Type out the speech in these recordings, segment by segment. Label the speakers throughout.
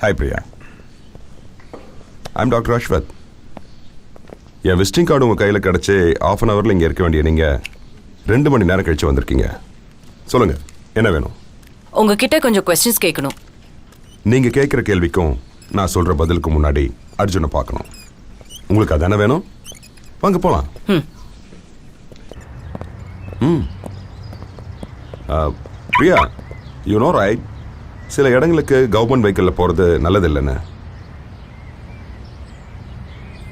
Speaker 1: Hi, Priya. I'm Dr. Ashwath. N visiting card உங்கள் கையில் கிடச்சி ½ அன் ஹவரில் இங்கே இருக்க வேண்டிய நீங்கள் 2 மணி நேரம் கழிச்சு வந்திருக்கீங்க. சொல்லுங்கள், என்ன வேணும்?
Speaker 2: உங்ககிட்ட கொஞ்சம் கொஸ்டின்ஸ் கேட்கணும்.
Speaker 1: நீங்கள் கேட்குற கேள்விக்கும் நான் சொல்கிற பதிலுக்கு முன்னாடி அர்ஜுனை பார்க்கணும். உங்களுக்கு அதானே வேணும்? வாங்க போகலாம். பிரியா, யூ நோ ரைட், சில இடங்களுக்கு கவர்மெண்ட் வெஹிக்கிளில் போகிறது நல்லது இல்லைன்னு.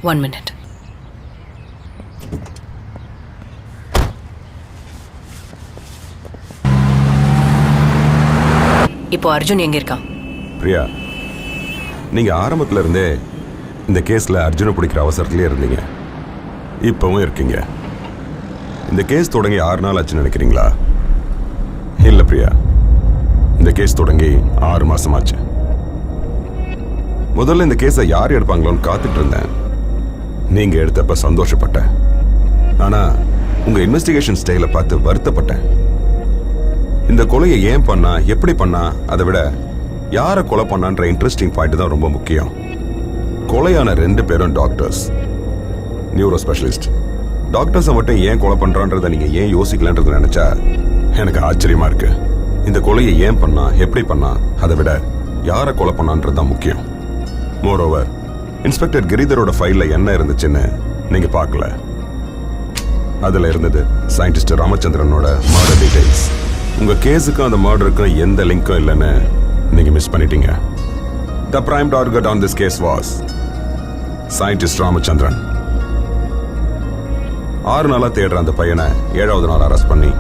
Speaker 2: 1 minute. இப்போ அர்ஜுன் எங்க இருக்கான்?
Speaker 1: பிரியா, நீங்கள் ஆரம்பத்தில் இருந்தே இந்த கேஸில் அர்ஜுனை பிடிக்கிற அவசரத்துலேயே இருந்தீங்க. இப்போவும் இருக்கீங்க. இந்த கேஸ் தொடங்கி 6 நாள் ஆச்சுன்னு நினைக்கிறீங்களா? இல்லை பிரியா, இந்த கேஸ் தொடங்கி 6 மாதமாச்சு. முதல்ல இந்த கேஸை யார் எடுப்பாங்களோன்னு காத்துட்டு இருந்தேன். நீங்கள் எடுத்தப்ப சந்தோஷப்பட்டேன். ஆனால் உங்கள் இன்வெஸ்டிகேஷன் ஸ்டைலை பார்த்து வருத்தப்பட்டேன். இந்த கொலையை ஏன் பண்ணா, எப்படி பண்ணா, அதை விட யாரை கொலை பண்ணான்ற இன்ட்ரெஸ்டிங் பாயிண்ட் தான் ரொம்ப முக்கியம். கொலையான 2 பேரும் டாக்டர்ஸ், நியூரோ ஸ்பெஷலிஸ்ட். டாக்டர்ஸை மட்டும் ஏன் கொலை பண்றான்றதை நீங்க ஏன் யோசிக்கலன்றது நினைச்சா எனக்கு ஆச்சரியமா இருக்கு. இந்த கொலையை ஏன் பண்ணா, எப்படி பண்ணா, அதை விட யாரை கொலை பண்ணான்றது தான் முக்கியம். மோரோவர், இன்ஸ்பெக்டர் கிரிதரோட ஃபைல்ல என்ன இருந்துச்சுன்னு நீங்க பார்க்கல. அதுல இருந்தது சயின்டிஸ்ட் ராமச்சந்திரனோட மர்டர் டீடைல்ஸ். உங்க கேஸுக்கும் அந்த மர்டருக்கும் எந்த லிங்க்கும் இல்லைன்னு நீங்க மிஸ் பண்ணிட்டீங்க. The prime target on this case was scientist Ramachandran. 6 நாளா தேடுற அந்த பையனை 7வது நாள் அரெஸ்ட் பண்ணி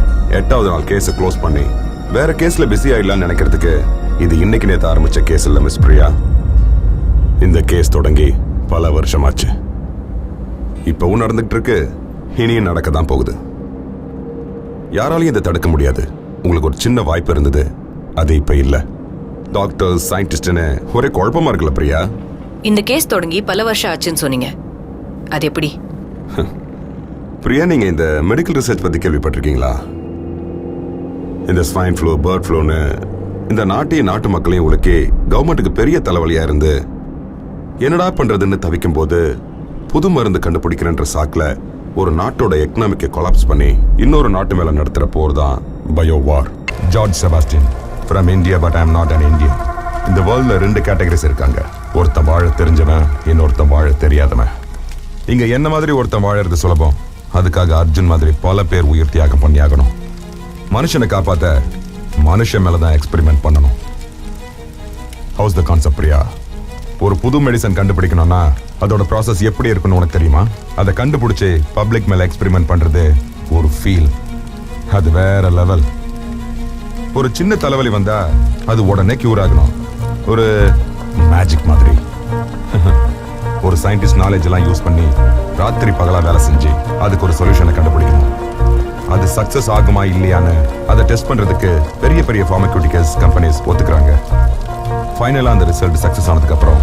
Speaker 1: 8வது நாள் கேஸை க்ளோஸ் பண்ணி வேற கேஸ்ல பிஸி ஆயிடலான்னு நினைக்கிறதுக்கு இது இன்னைக்கு நேத்து ஆரம்பிச்ச கேஸ் இல்ல மிஸ் பிரியா. இந்த கேஸ் தொடங்கி பல வருஷமாச்சு. இப்பவும் நடந்துகிட்டு இருக்கு, இனியும் நடக்க தான் போகுது. யாராலையும் இதை தடுக்க முடியாது. உங்களுக்கு ஒரு சின்ன வாய்ப்பு இருந்தது, அது இப்ப இல்ல. டாக்டர், சயின்டிஸ்ட்னு ஒரே குழப்பமா இருக்குல்ல பிரியா?
Speaker 2: இந்த கேஸ் தொடங்கி பல வருஷம் ஆச்சுன்னு சொன்னீங்க, அது எப்படி?
Speaker 1: பிரியா, நீங்க இந்த மெடிக்கல் ரிசர்ச் பத்தி கேள்விப்பட்டிருக்கீங்களா? இந்த ஸ்வைன் ஃப்ளூ, பேர்ட் ஃப்ளூன்னு இந்த நாட்டு மக்களையும் உங்களுக்கு கவர்மெண்ட்டுக்கு பெரிய தலைவலியா இருந்து என்னடா பண்றதுன்னு தவிக்கும் போது புது மருந்து கண்டுபிடிக்கிறன்ற சாக்குல ஒரு நாட்டோட எக்கனாமிக்கை கொலாப்ஸ் பண்ணி இன்னொரு நாட்டு மேல நடத்துற போர் தான் bio war. George Sebastian from India, but I am not an Indian. இந்த வேர்ல்ட்ல 2 கேட்டகரிஸ் இருக்காங்க. ஒருத்தன் வாழ தெரிஞ்சவன், இன்னொருத்தன் வாழ தெரியாதவன். இங்க என்ன மாதிரி ஒருத்தன் வாழறது சுலபம். அதுக்காக அர்ஜுன் மாதிரி பல பேர் உயிர் தியாகம் பண்ணியாகணும். மனுஷனை காப்பாத்த மனுஷன் மேலதான் எக்ஸ்பெரிமெண்ட் பண்ணணும். House the concept Priya? ஒரு புது மெடிசன் கண்டுபிடிக்கணும்னா அதோட ப்ராசஸ் எப்படி இருக்குன்னு உனக்கு தெரியுமா? அதை கண்டுபிடிச்சு பப்ளிக் மேல எக்ஸ்பெரிமெண்ட் பண்றது ஒரு ஃபீல், அது வேற லெவல். ஒரு சின்ன தலைவலி வந்தா அது உடனே கியூர் ஆகணும், ஒரு மேஜிக் மாதிரி. ஒரு சயின்டிஸ்ட் நாலேஜ் எல்லாம் யூஸ் பண்ணி ராத்திரி பகலா வேலை செஞ்சு அதுக்கு ஒரு சொல்யூஷனை கண்டுபிடிக்கணும். அது சக்சஸ் ஆகுமா இல்லையான்னு அதை டெஸ்ட் பண்றதுக்கு பெரிய பெரிய ஃபார்மசூட்டிகல்ஸ் கம்பெனிஸ் ஒத்துக்கிறாங்க. ஃபைனலா அந்த ரிசல்ட் சக்சஸ் ஆனதுக்கு அப்புறம்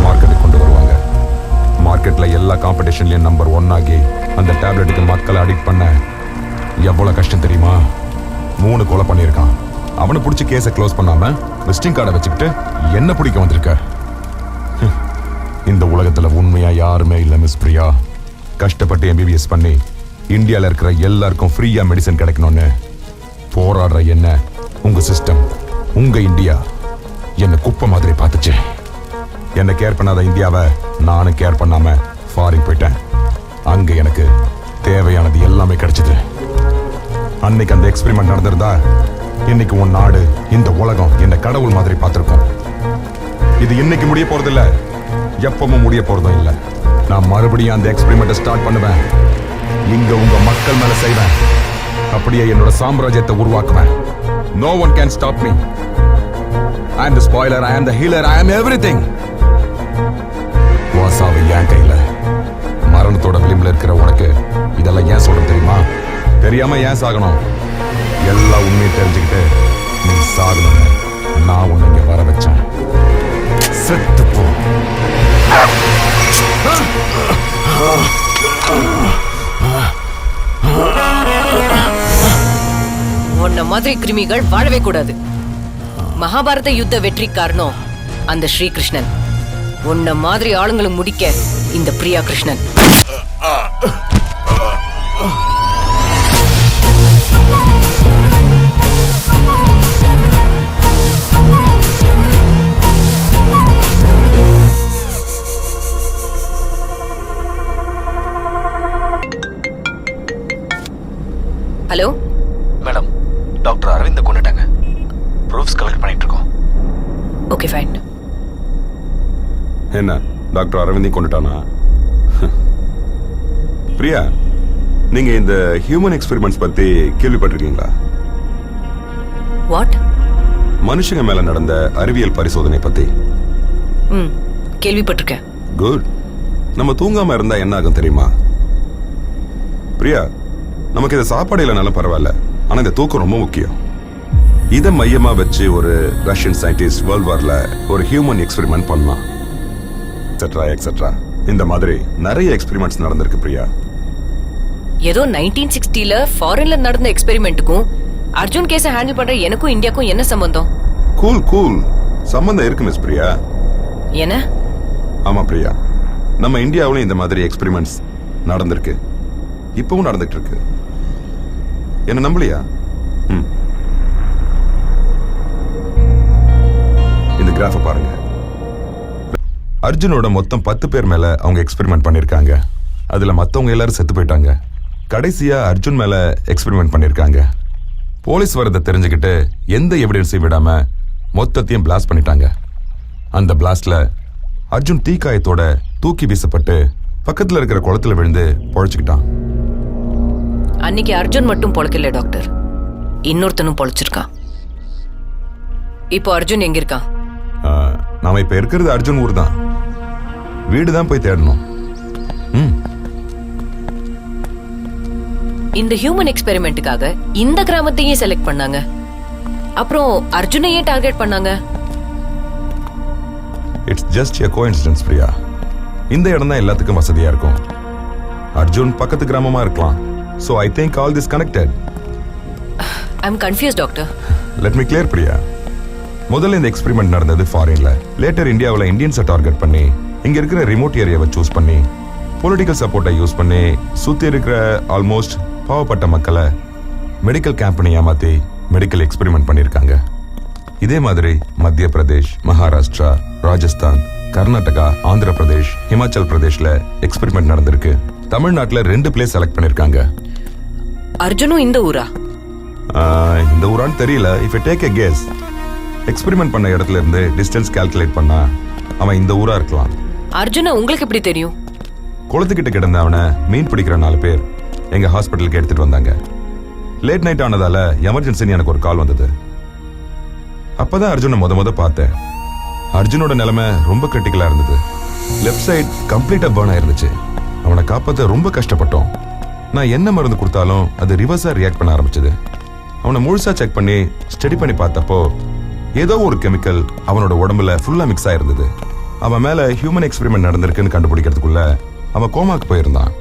Speaker 1: மார்க்கெட்டுக்கு கொண்டு வருவாங்க. மார்க்கெட்ல எல்லா காம்படிஷன்லயும் நம்பர் 1 ஆகி அந்த டேப்லெட்டுக்கு மக்களை அடிக்ட் பண்ண எவ்வளவு கஷ்டம் தெரியுமா? 3 கொலை பண்ணியிருக்கான். அவனை பிடிச்சி கேஸை க்ளோஸ் பண்ணாம விசிட்டிங் கார்டை வச்சுக்கிட்டு என்ன பிடிக்க வந்திருக்க? இந்த உலகத்துல உண்மையா யாருமே இல்ல மிஸ் பிரியா. கஷ்டப்பட்டு MBBS பண்ணி இந்தியால இருக்கிற எல்லாருக்கும் ஃப்ரீயா மெடிசன் கிடைக்கணும்னு போராடுற என்ன உங்க சிஸ்டம், உங்க இந்தியா என்ன குப்பை மாதிரி பார்த்துச்சு. என்ன கேர் பண்ணாத இந்தியாவை நானும் கேர் பண்ணாம ஃபாரின் போயிட்டேன். அங்க எனக்கு தேவையானது எல்லாமே கிடைச்சது. அன்னைக்கு அந்த எக்ஸ்பெரிமெண்ட் நடந்திருந்தா இன்னைக்கு உன் நாடு, இந்த உலகம் என்ன கடவுள் மாதிரி பார்த்திருக்கும். இது இன்னைக்கு முடிய போறதில்ல, எப்பவும் முடிய போறதும் இல்லை. நான் மறுபடியும் அந்த எக்ஸ்பெரிமெண்ட்டை ஸ்டார்ட் பண்ணுவேன். இங்க உங்க மக்கள் மேல செய்வேன். அப்படியே என்னோட சாம்ராஜ்யத்தை உருவாக்குவேன். No one can stop me. I am the spoiler, I am the healer, I am everything. வாசாவை என் கையில. மரணத்தோட விளிம்புல இருக்கிற உனக்கு இதெல்லாம் ஏன் சொல்ற தெரியுமா? தெரியாம ஏன் சாகணும்? எல்லா உண்மையும் தெரிஞ்சுக்கிட்டு நீ சாகணும்னு நான் உன்னை இங்க வர வச்சேன். செத்து போ.
Speaker 2: உன்ன மாதிரி கிருமிகள் வாழவே கூடாது. மகாபாரத யுத்த வெற்றி காரணம் அந்த ஸ்ரீகிருஷ்ணன். உன்ன மாதிரி ஆளுங்களை முடிக்க இந்த Priya Krishnan. Hello
Speaker 3: madam, doctor Aravind கொண்டுட்டாங்க. ப்ரூஃப்ஸ் கலெக்ட் பண்ணிட்டு இருக்கோம்.
Speaker 2: Okay fine.
Speaker 1: என்ன டாக்டர் அரவிந்தி கொண்டுட்டானா? பிரியா, நீங்க இந்த ஹியூமன் எக்ஸ்பெரிமெண்ட்ஸ் பத்தி கேள்விப்பட்டிருக்கீங்களா?
Speaker 2: வாட்?
Speaker 1: மனுஷங்க மேல நடந்த அறிவியல் பரிசோதனை பத்தி.
Speaker 2: கேள்விப்பட்டிருக்கேன்.
Speaker 1: குட். நம்ம தூங்காம இருந்தா என்ன ஆகும் தெரியுமா? பிரியா, நமக்கு இந்த சாப்பாடு இல்லைனாலும் பரவாயில்ல, ஆனா இந்த தூக்கம் ரொம்ப முக்கியம். இதை மையமா வச்சு ஒரு ரஷ்யன் சயின்டிஸ்ட் வேர்ல்ட் வார்ல ஒரு ஹியூமன் எக்ஸ்பெரிமெண்ட் பண்ணான். Etcetera etcetera. இந்த மாதிரி நிறைய எக்ஸ்பெரிமெண்ட்ஸ் நடந்திருக்கு பிரியா.
Speaker 2: ஏதோ 1960ல ஃபாரின்ல நடந்த எக்ஸ்பெரிமெண்ட்டுக்கும் அர்ஜுன் கேஸை ஹேண்டில் பண்ற எனக்கும் இந்தியாவுக்கும் என்ன சம்பந்தம்?
Speaker 1: கூல் கூல், சம்பந்தம் இருக்கு மிஸ் பிரியா.
Speaker 2: என்ன?
Speaker 1: ஆமா பிரியா, நம்ம இந்தியாவிலும் இந்த மாதிரி எக்ஸ்பெரிமெண்ட்ஸ் நடந்திருக்கு, இப்பவும் நடந்துட்டு இருக்கு. என்ன நம்பலையா? இந்த கிராஃப பாருங்க. அர்ஜுனோட மொத்தம் 10 பேர் மேல அவங்க எக்ஸ்பெரிமெண்ட் பண்ணிருக்காங்க. அதுல மத்தவங்க எல்லாரும் செத்து போயிட்டாங்க. கடைசியா அர்ஜுன் மேல எக்ஸ்பெரிமெண்ட் பண்ணிருக்காங்க. போலீஸ் வரதை தெரிஞ்சுக்கிட்டு எந்த எவிடன்ஸையும் விடாம மொத்தத்தையும் பிளாஸ்ட் பண்ணிட்டாங்க. அந்த பிளாஸ்ட்ல அர்ஜுன் தீக்காயத்தோட தூக்கி வீசப்பட்டு பக்கத்துல இருக்கிற குளத்துல விழுந்து பொழைச்சுக்கிட்டான்.
Speaker 2: அன்னைக்கு அர்ஜுன் மட்டும் பொழைக்கல டாக்டர், இன்னொருத்தனும் பொழைச்சிருக்கான். இப்போ அர்ஜுன் எங்க இருக்கான்?
Speaker 1: நாம இப்ப இருக்கிறது அர்ஜுன் ஊர் தான். வீடு தான் போய் தேடணும்.
Speaker 2: இந்த ஹியூமன் எக்ஸ்பெரிமெண்ட்டுக்காக இந்த கிராமத்தையே செலக்ட் பண்ணாங்க. அப்புறம் அர்ஜுனையே டார்கெட் பண்ணாங்க.
Speaker 1: It's just a coincidence Priya. இந்த இடம் தான் எல்லாத்துக்கும் வசதியா இருக்கும். அர்ஜுன் பக்கத்து கிராமமா இருக்கலாம். So I think all this connected.
Speaker 2: I'm confused doctor.
Speaker 1: Let me clear Priya. முதல்ல இந்த எக்ஸ்பெரிமெண்ட் நடந்தது ஃபாரின்ல. லேட்டர் இந்தியாவில் இந்தியன்ஸை டார்கெட் பண்ணி இங்க இருக்கிற ரிமோட் ஏரியாவை சூஸ் பண்ணி பொலிட்டிக்கல் சப்போர்ட்டை யூஸ் பண்ணி சுத்தி இருக்கிற ஆல்மோஸ்ட் பாவப்பட்ட மக்களை மெடிக்கல் கேம்பெனி ஏமாத்தி மெடிக்கல் எக்ஸ்பெரிமெண்ட் பண்ணியிருக்காங்க. இதே மாதிரி மத்திய பிரதேஷ், மகாராஷ்டிரா, ராஜஸ்தான், கர்நாடகா, ஆந்திர பிரதேஷ், ஹிமாச்சல் பிரதேஷ்ல எக்ஸ்பெரிமெண்ட் நடந்திருக்கு. தமிழ்நாட்டுல 2 பிளேஸ் செலக்ட் பண்ணிருக்காங்க.
Speaker 2: அர்ஜுனும் இந்த ஊரா?
Speaker 1: இந்த ஊரான்னு தெரியல. If you take a guess, experiment பண்ண இடத்துல இருந்து டிஸ்டன்ஸ் கால்குலேட் பண்ணா அவன் இந்த ஊரா இருக்கலாம்.
Speaker 2: அர்ஜுனா உங்களுக்கு எப்படி தெரியும்?
Speaker 1: குளத்துக்கிட்ட கிடந்த அவனை மீன் பிடிக்கிற 4 பேர் எங்க ஹாஸ்பிட்டலுக்கு எடுத்துட்டு வந்தாங்க. லேட் நைட் ஆனதால எமர்ஜென்சின்னு எனக்கு ஒரு கால் வந்தது. அப்பதான் அர்ஜுனை முத பார்த்தேன். அர்ஜுனோட நிலைமை ரொம்ப கிரிட்டிக்கலா இருந்தது. லெஃப்ட் சைட் கம்ப்ளீட்டா பர்ன் ஆயிருந்துச்சு. அவனை காப்பாற்ற ரொம்ப கஷ்டப்பட்டோம். நான் என்ன மருந்து கொடுத்தாலும் அது ரிவர்ஸா ரியாக்ட் பண்ண ஆரம்பிச்சது. அவனை முழுசா செக் பண்ணி ஸ்டடி பண்ணி பார்த்தப்போ ஏதோ ஒரு கெமிக்கல் அவனோட உடம்புல ஃபுல்லா மிக்ஸ் ஆயிருந்தது. அவன் மேல ஹியூமன் எக்ஸ்பெரிமெண்ட் நடந்திருக்குன்னு கண்டுபிடிக்கிறதுக்குள்ள அவன் கோமாக்கு போயிருந்தான்.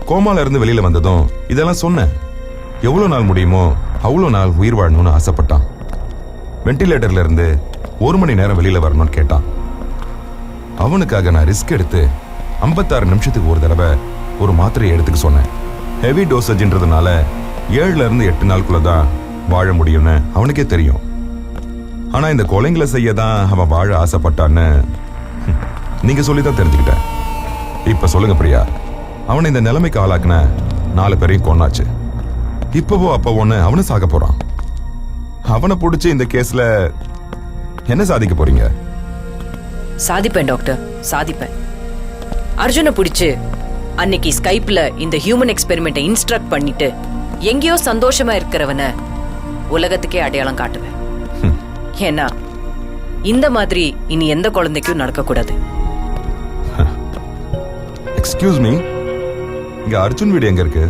Speaker 1: கோமால இருந்து வெளியில வந்ததும் இதெல்லாம் சொன்னேன். எவ்வளவு நாள் முடியுமோ அவ்வளோ நாள் உயிர் வாழணும்னு ஆசைப்பட்டான். வெண்டிலேட்டர்ல இருந்து 1 மணி நேரம் வெளியில வரணும்னு கேட்டான். அவனுக்காக நான் ரிஸ்க் எடுத்து 56 நிமிஷத்துக்கு ஒரு தடவை ஒரு மாத்திரையை எடுத்துக்க சொன்னேன். ஹெவி டோசேஜ்ன்றதுனால 7ல இருந்து 8 நாளுக்குள்ள தான் வாழ முடியும்னு அவனுக்கே தெரியும். ஆனா இந்த கொலைங்களை செய்ய தான் அவன் வாழ ஆசைப்பட்டான்னு நீங்க சொல்லிதான் தெரிஞ்சுக்கிட்டேன். இப்ப சொல்லுங்க பிரியா, அவனை இந்த நிலைமைக்கு ஆளாக்குன 4 பேரையும் கொன்னாச்சு. இப்பவோ அப்பவோன்னு அவனு சாக போறான். அவனை பிடிச்சி இந்த கேஸ்ல என்ன சாதிக்க போறீங்க?
Speaker 2: சாதிப்பேன் டாக்டர், சாதிப்பேன். அர்ஜுனை பிடிச்சு அன்னைக்கு ஸ்கைப்ல இந்த ஹியூமன் எக்ஸ்பெரிமெண்ட்டை இன்ஸ்ட்ரக்ட் பண்ணிட்டு எங்கேயோ சந்தோஷமா இருக்கிறவன உலகத்துக்கே அடையாளம் காட்டுவேன். ஏன்னா இந்த மாதிரி இனி எந்த குழந்தைக்கும் நடக்கக்கூடாது.
Speaker 1: எக்ஸ்கியூஸ் மீ, இங்க அர்ஜுன் வீடு எங்க இருக்கு?